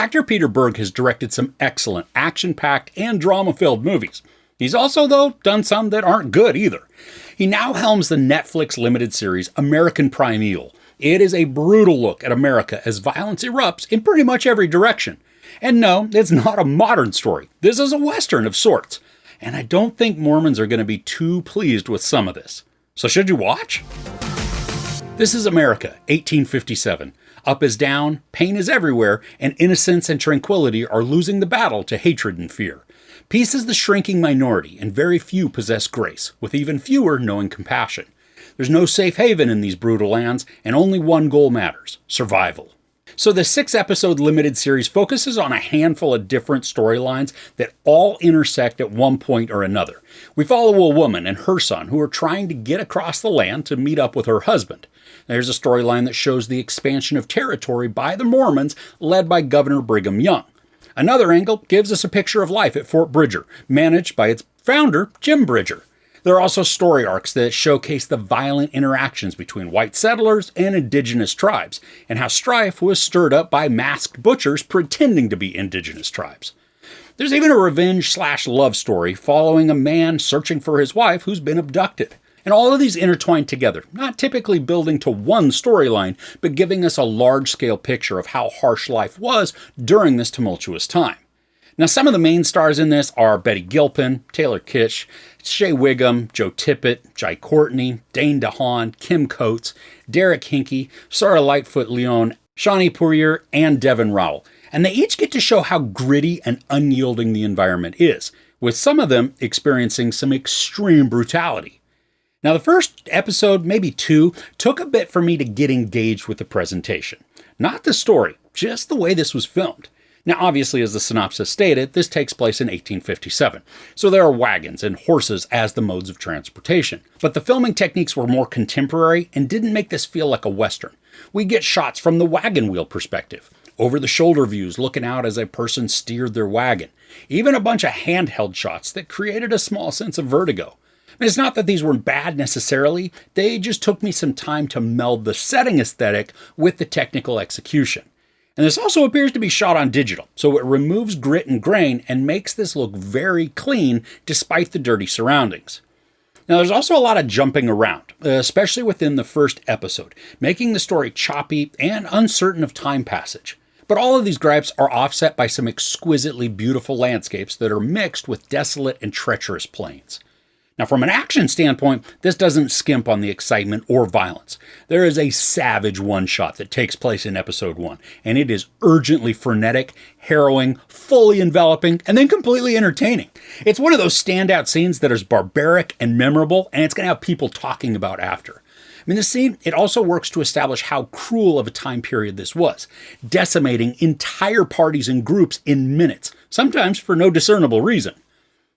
Actor Peter Berg has directed some excellent action-packed and drama-filled movies. He's also, though, done some that aren't good either. He now helms the Netflix limited series American Primeval. It is a brutal look at America as violence erupts in pretty much every direction. And no, it's not a modern story. This is a Western of sorts. And I don't think Mormons are going to be too pleased with some of this. So should you watch? This is America, 1857. Up is down, pain is everywhere, and innocence and tranquility are losing the battle to hatred and fear. Peace is the shrinking minority, and very few possess grace, with even fewer knowing compassion. There's no safe haven in these brutal lands, and only one goal matters: survival. So the 6-episode limited series focuses on a handful of different storylines that all intersect at one point or another. We follow a woman and her son who are trying to get across the land to meet up with her husband. There's a storyline that shows the expansion of territory by the Mormons led by Governor Brigham Young. Another angle gives us a picture of life at Fort Bridger, managed by its founder, Jim Bridger. There are also story arcs that showcase the violent interactions between white settlers and indigenous tribes, and how strife was stirred up by masked butchers pretending to be indigenous tribes. There's even a revenge/love story following a man searching for his wife who's been abducted. And all of these intertwine together, not typically building to one storyline, but giving us a large-scale picture of how harsh life was during this tumultuous time. Now, some of the main stars in this are Betty Gilpin, Taylor Kitsch, Shea Whigham, Joe Tippett, Jai Courtney, Dane DeHaan, Kim Coates, Derek Hinkey, Sarah Lightfoot-Leon, Shawnee Poirier, and Devin Rowell. And they each get to show how gritty and unyielding the environment is, with some of them experiencing some extreme brutality. Now, the first episode, maybe two, took a bit for me to get engaged with the presentation. Not the story, just the way this was filmed. Now, obviously, as the synopsis stated, this takes place in 1857, so there are wagons and horses as the modes of transportation. But the filming techniques were more contemporary and didn't make this feel like a Western. We get shots from the wagon wheel perspective, over-the-shoulder views looking out as a person steered their wagon, even a bunch of handheld shots that created a small sense of vertigo. I mean, it's not that these weren't bad necessarily, they just took me some time to meld the setting aesthetic with the technical execution. And this also appears to be shot on digital, so it removes grit and grain and makes this look very clean despite the dirty surroundings. Now, there's also a lot of jumping around, especially within the first episode, making the story choppy and uncertain of time passage. But all of these gripes are offset by some exquisitely beautiful landscapes that are mixed with desolate and treacherous plains. Now, from an action standpoint, this doesn't skimp on the excitement or violence. There is a savage one-shot that takes place in episode 1, and it is urgently frenetic, harrowing, fully enveloping, and then completely entertaining. It's one of those standout scenes that is barbaric and memorable, and it's going to have people talking about after. I mean, this scene, it also works to establish how cruel of a time period this was, decimating entire parties and groups in minutes, sometimes for no discernible reason.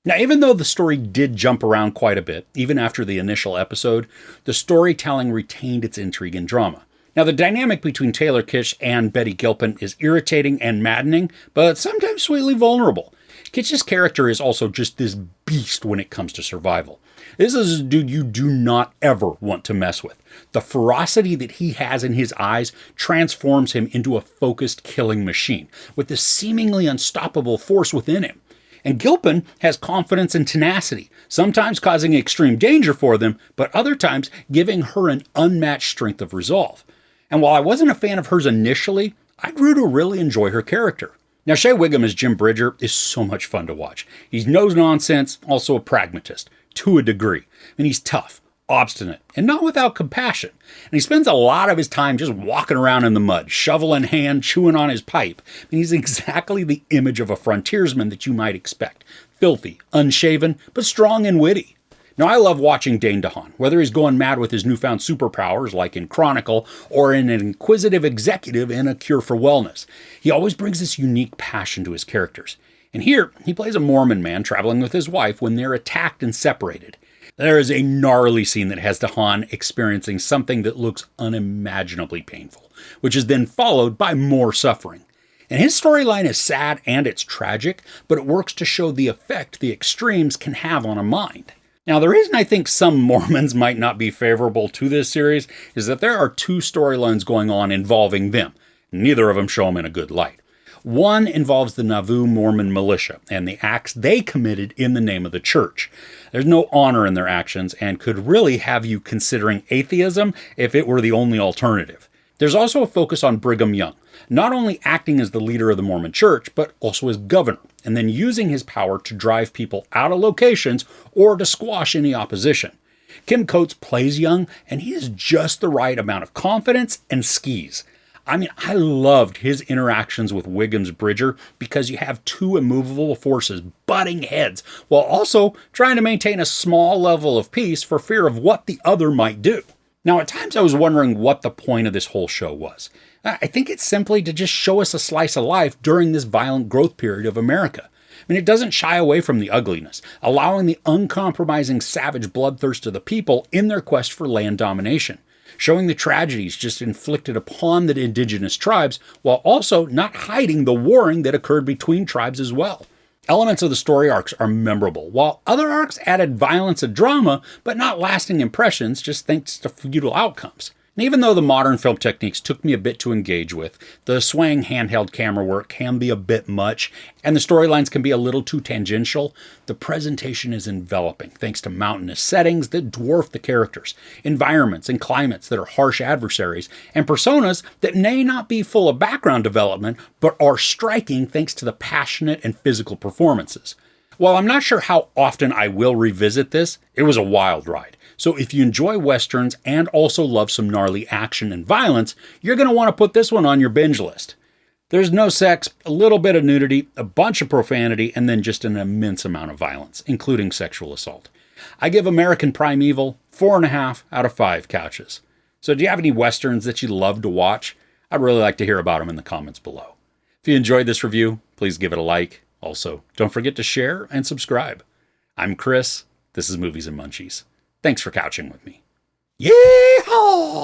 Now, even though the story did jump around quite a bit, even after the initial episode, the storytelling retained its intrigue and drama. Now, the dynamic between Taylor Kitsch and Betty Gilpin is irritating and maddening, but sometimes sweetly vulnerable. Kitsch's character is also just this beast when it comes to survival. This is a dude you do not ever want to mess with. The ferocity that he has in his eyes transforms him into a focused killing machine, with this seemingly unstoppable force within him. And Gilpin has confidence and tenacity, sometimes causing extreme danger for them, but other times giving her an unmatched strength of resolve. And while I wasn't a fan of hers initially, I grew to really enjoy her character. Now, Shea Whigham as Jim Bridger is so much fun to watch. He's no nonsense, also a pragmatist, to a degree. And he's tough, obstinate, and not without compassion. And he spends a lot of his time just walking around in the mud, shovel in hand, chewing on his pipe. And he's exactly the image of a frontiersman that you might expect. Filthy, unshaven, but strong and witty. Now, I love watching Dane DeHaan, whether he's going mad with his newfound superpowers, like in Chronicle, or in an inquisitive executive in A Cure for Wellness. He always brings this unique passion to his characters. And here, he plays a Mormon man traveling with his wife when they're attacked and separated. There is a gnarly scene that has DeHaan experiencing something that looks unimaginably painful, which is then followed by more suffering. And his storyline is sad and it's tragic, but it works to show the effect the extremes can have on a mind. Now, the reason I think some Mormons might not be favorable to this series is that there are two storylines going on involving them. Neither of them show them in a good light. One involves the Nauvoo Mormon militia and the acts they committed in the name of the church. There's no honor in their actions and could really have you considering atheism if it were the only alternative. There's also a focus on Brigham Young, not only acting as the leader of the Mormon church, but also as governor, and then using his power to drive people out of locations or to squash any opposition. Kim Coates plays Young, and he has just the right amount of confidence and skis. I mean, I loved his interactions with Wiggum's Bridger because you have two immovable forces butting heads while also trying to maintain a small level of peace for fear of what the other might do. Now, at times I was wondering what the point of this whole show was. I think it's simply to just show us a slice of life during this violent growth period of America. I mean, it doesn't shy away from the ugliness, allowing the uncompromising savage bloodthirst of the people in their quest for land domination, showing the tragedies just inflicted upon the indigenous tribes, while also not hiding the warring that occurred between tribes as well. Elements of the story arcs are memorable, while other arcs added violence and drama, but not lasting impressions, just thanks to feudal outcomes. And even though the modern film techniques took me a bit to engage with, the swaying handheld camera work can be a bit much, and the storylines can be a little too tangential, the presentation is enveloping thanks to mountainous settings that dwarf the characters, environments and climates that are harsh adversaries, and personas that may not be full of background development, but are striking thanks to the passionate and physical performances. While I'm not sure how often I will revisit this, it was a wild ride. So if you enjoy westerns and also love some gnarly action and violence, you're going to want to put this one on your binge list. There's no sex, a little bit of nudity, a bunch of profanity, and then just an immense amount of violence, including sexual assault. I give American Primeval 4.5 out of 5 couches. So do you have any westerns that you love to watch? I'd really like to hear about them in the comments below. If you enjoyed this review, please give it a like. Also, don't forget to share and subscribe. I'm Chris. This is Movies and Munchies. Thanks for couching with me. Yeehaw!